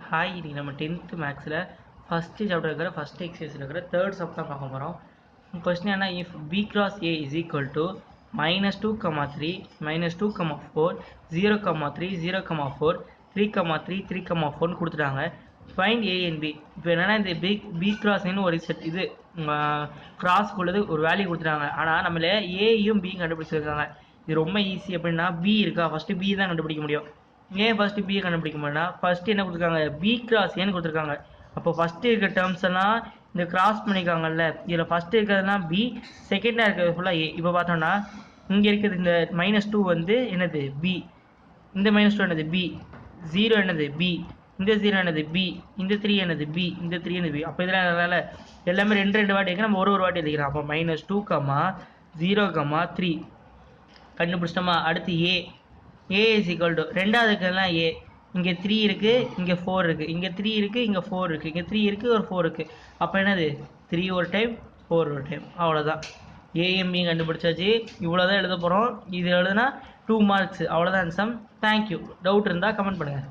Hi, இன்னைக்கு நம்ம 10th மேக்ஸில் ஃபஸ்ட்டு சாப்டர் இருக்கிற ஃபஸ்ட் எக்ஸசைஸில் இருக்கிற தேர்ட் சப் தான் பார்க்க போகிறோம். கொஸ்டின் என்ன, if B cross A is equal to -2,3 -2,4 0,3 0,4 3,3 3,4 கொடுத்துட்டாங்க. Find A and B. இப்போ என்னென்னா இந்த பி கிராஸ்ன்னு ஒரு செட் இது கிராஸ்க்கு உள்ளது ஒரு வேல்யூ கொடுத்துட்டாங்க. ஆனால் நம்மள ஏயும் பியும் கண்டுபிடிச்சிருக்காங்க. இது ரொம்ப ஈஸி. எப்படின்னா பி இருக்கா, ஃபஸ்ட்டு பி தான் கண்டுபிடிக்க முடியும். ஏன் ஃபஸ்ட்டு பியை கண்டுபிடிக்க முடியும்னா ஃபஸ்ட்டு என்ன கொடுத்துருக்காங்க, பி கிராஸ் ஏன்னு கொடுத்துருக்காங்க. அப்போ ஃபஸ்ட்டு இருக்கிற டேர்ம்ஸ் எல்லாம் இந்த கிராஸ் பண்ணியிருக்காங்கல்ல, இதில் ஃபஸ்ட்டு இருக்கிறதுலாம் பி, செகண்டாக இருக்கிறது ஃபுல்லாக ஏ. இப்போ பார்த்தோம்னா இங்கே இருக்கிறது இந்த -2 வந்து என்னது பி, இந்த -2 என்னது பி, 0 என்னது பி, இந்த 0 என்னது பி, இந்த 3 என்னது பி, இந்த 3 என்னது பி. அப்போ இதெல்லாம் அதனால் எல்லாமே ரெண்டு வாட்டி இருக்கு, நம்ம ஒரு வாட்டி எழுதிக்கிறோம். அப்போ -2, 0, 3 கண்டுபிடிச்சிட்டோமா. அடுத்து ஏ இஸ் ஈக்குவல் டு ரெண்டாவது இருக்கிறதுலாம் ஏ. இங்கே 3 இருக்குது, இங்கே 4 இருக்குது, இங்கே 3 இருக்குது, இங்கே 4 இருக்குது, இங்கே 3 இருக்குது, ஒரு 4 இருக்குது. அப்போ என்னது 3 ஒரு டைம் 4 ஒரு டைம், அவ்வளோதான். ஏஎம்பி கண்டுபிடிச்சாச்சு. இவ்வளோ தான் எழுத போகிறோம். இது எழுதுனா 2 மார்க்ஸ், அவ்வளோதான் ஆன்சர். தேங்க்யூ. டவுட் இருந்தால் கமெண்ட் பண்ணுங்கள்.